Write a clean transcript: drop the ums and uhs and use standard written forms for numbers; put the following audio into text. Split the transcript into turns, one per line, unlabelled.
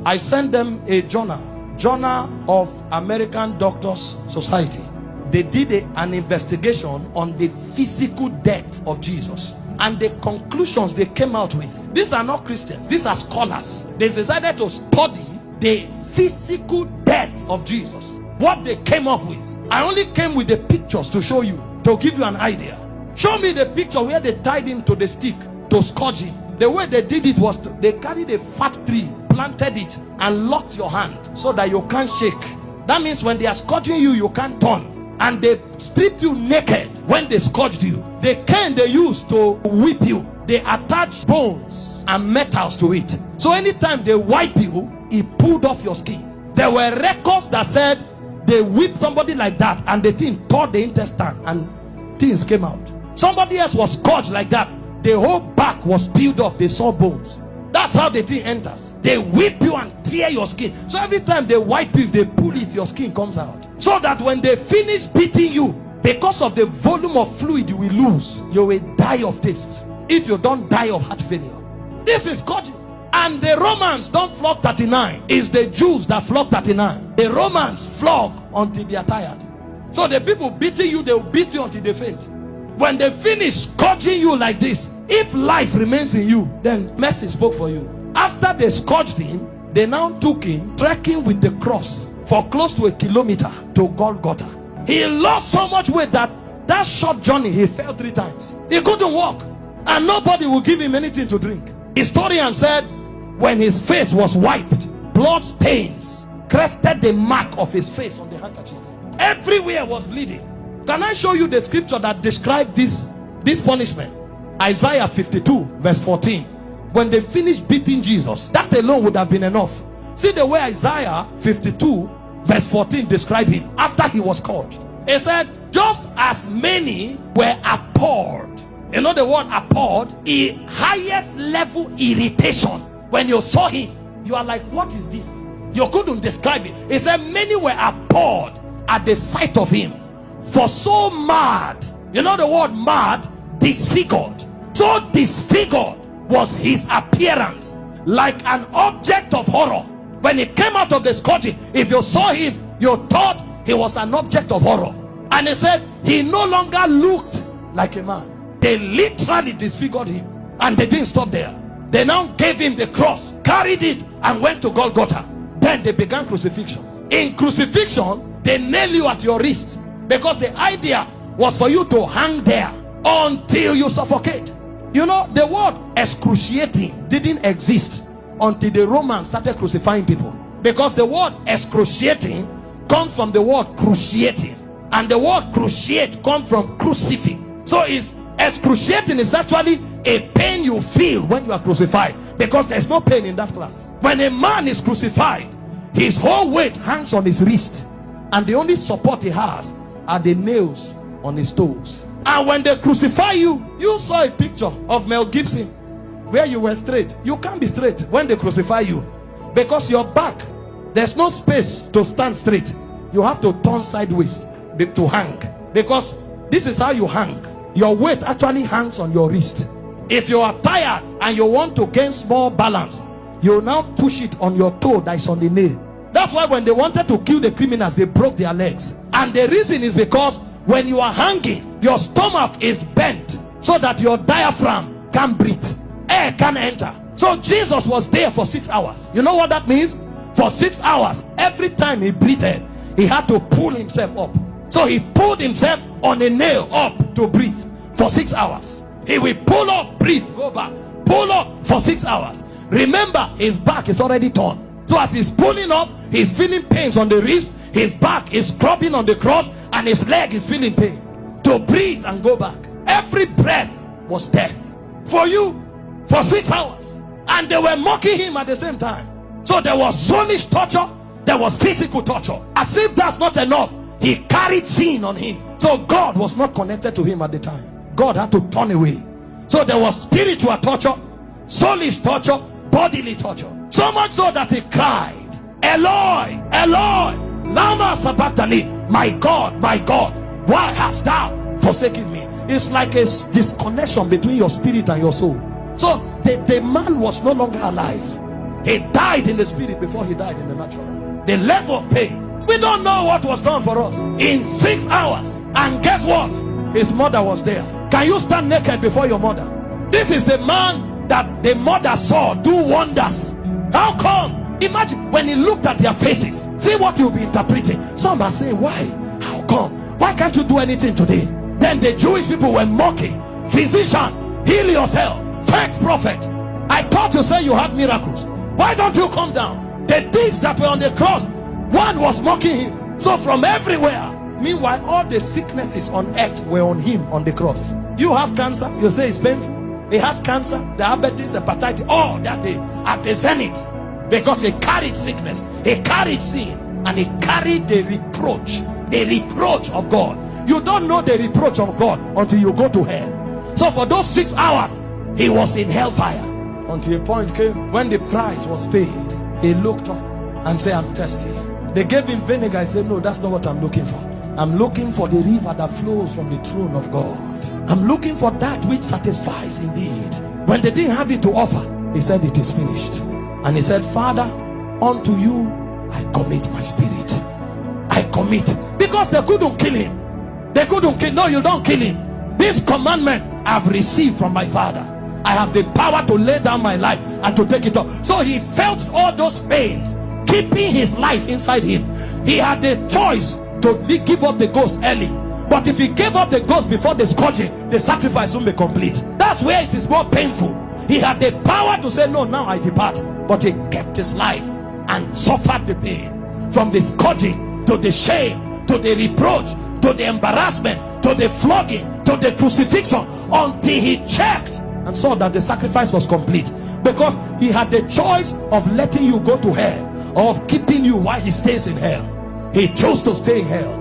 I sent them a journal of American Doctors Society. They did an investigation on the physical death of Jesus, and the conclusions they came out with. These are not Christians, these are scholars. They decided to study the physical death of Jesus. What they came up with, I only came with the pictures to show you, to give you an idea. Show me the picture where they tied him to the stick to scourge him. The way they did it was they carried a fat tree, planted it, and locked your hand so that you can't shake. That means when they are scourging you, you can't turn. And they stripped you naked when they scourged you. The cane they used to whip you, they attached bones and metals to it. So anytime they wipe you, it pulled off your skin. There were records that said they whipped somebody like that and the thing tore the intestine and things came out. Somebody else was scourged like that. The whole back was peeled off. They saw bones. That's how the thing enters. They whip you and tear your skin. So every time they wipe you, if they pull it, your skin comes out. So that when they finish beating you, because of the volume of fluid you will lose, you will die of taste. If you don't die of heart failure. This is scourging. And the Romans don't flog 39. It's the Jews that flog 39. The Romans flog until they are tired. So the people beating you, they will beat you until they faint. When they finish scourging you like this, if life remains in you, then mercy spoke for you. After they scourged him, they now took him trekking with the cross for close to 1 kilometer to Golgotha. He lost so much weight that short journey he fell 3 times. He couldn't walk, and nobody would give him anything to drink. Historian said when his face was wiped, blood stains crested the mark of his face on the handkerchief. Everywhere was bleeding. Can I show you the scripture that described this punishment? Isaiah 52 verse 14. When they finished beating Jesus, that alone would have been enough. See the way Isaiah 52 verse 14 described him after he was scourged. He said, just as many were appalled. You know the word appalled? A highest level irritation. When you saw him, you are like, what is this? You couldn't describe it. He said many were appalled at the sight of him. For so mad, you know the word mad? Disfigured. So disfigured was his appearance, like an object of horror. When he came out of the scourging, if you saw him, you thought he was an object of horror. And he said he no longer looked like a man. They literally disfigured him, and they didn't stop there. They now gave him the cross, carried it, and went to Golgotha. Then they began crucifixion. In crucifixion, they nail you at your wrist, because the idea was for you to hang there until you suffocate. You know, the word excruciating didn't exist until the Romans started crucifying people, because the word excruciating comes from the word cruciating, and the word cruciate comes from crucifix. So it's excruciating is actually a pain you feel when you are crucified, because there's no pain in that class. When a man is crucified, his whole weight hangs on his wrist, and the only support he has are the nails on his toes. And when they crucify you, you saw a picture of Mel Gibson where you were straight. You can't be straight when they crucify you, because your back, there's no space to stand straight. You have to turn sideways to hang, because this is how you hang. Your weight actually hangs on your wrist. If you are tired and you want to gain small balance, you now push it on your toe that is on the nail. That's why when they wanted to kill the criminals, they broke their legs. And the reason is because when you are hanging, your stomach is bent so that your diaphragm can't breathe. Air can't enter. So Jesus was there for 6 hours. You know what that means? For 6 hours, every time he breathed, he had to pull himself up. So he pulled himself on a nail up to breathe for 6 hours. He will pull up, breathe, go back, pull up for 6 hours. Remember, his back is already torn. So as he's pulling up, he's feeling pains on the wrist, his back is scrubbing on the cross, and his leg is feeling pain. To breathe and go back, every breath was death for you for 6 hours. And they were mocking him at the same time. So there was soulish torture, there was physical torture. As if that's not enough, he carried sin on him. So God was not connected to him at the time. God had to turn away. So there was spiritual torture, soulish torture, bodily torture. So much so that he cried, Eloi, Eloi, lama sabachthani, my God, why hast thou forsaken me? It's like a disconnection between your spirit and your soul. So the man was no longer alive. He died in the spirit before he died in the natural. The level of pain. We don't know what was done for us in 6 hours. And guess what? His mother was there. Can you stand naked before your mother? This is the man that the mother saw do wonders. How come? Imagine when he looked at their faces. See what you'll be interpreting. Some are saying, why? How come? Why can't you do anything today? Then the Jewish people were mocking. Physician, heal yourself. Fake prophet. I thought you said you had miracles. Why don't you come down? The thieves that were on the cross, one was mocking him. So from everywhere. Meanwhile, all the sicknesses on earth were on him on the cross. You have cancer, you say it's painful. He had cancer, diabetes, hepatitis, all that day at the zenith. Because he carried sickness, he carried sin, and he carried the reproach of God. You don't know the reproach of God until you go to hell. So for those 6 hours, he was in hellfire. Until a point came when the price was paid. He looked up and said, I'm thirsty. They gave him vinegar. He said, no, that's not what I'm looking for. I'm looking for the river that flows from the throne of God. I'm looking for that which satisfies indeed. When they didn't have it to offer, he said, it is finished. And he said, Father, unto you I commit my spirit. I commit. Because they couldn't kill him. They couldn't kill. No, you don't kill him. This commandment I've received from my Father. I have the power to lay down my life and to take it up. So he felt all those pains, keeping his life inside him. He had the choice to give up the ghost early. But if he gave up the ghost before the scourging, the sacrifice won't be complete. That's where it is more painful. He had the power to say, no, now I depart. But he kept his life and suffered the pain. From the scourging, to the shame, to the reproach, to the embarrassment, to the flogging, to the crucifixion, until he checked and saw that the sacrifice was complete. Because he had the choice of letting you go to hell, or of keeping you while he stays in hell. He chose to stay in hell.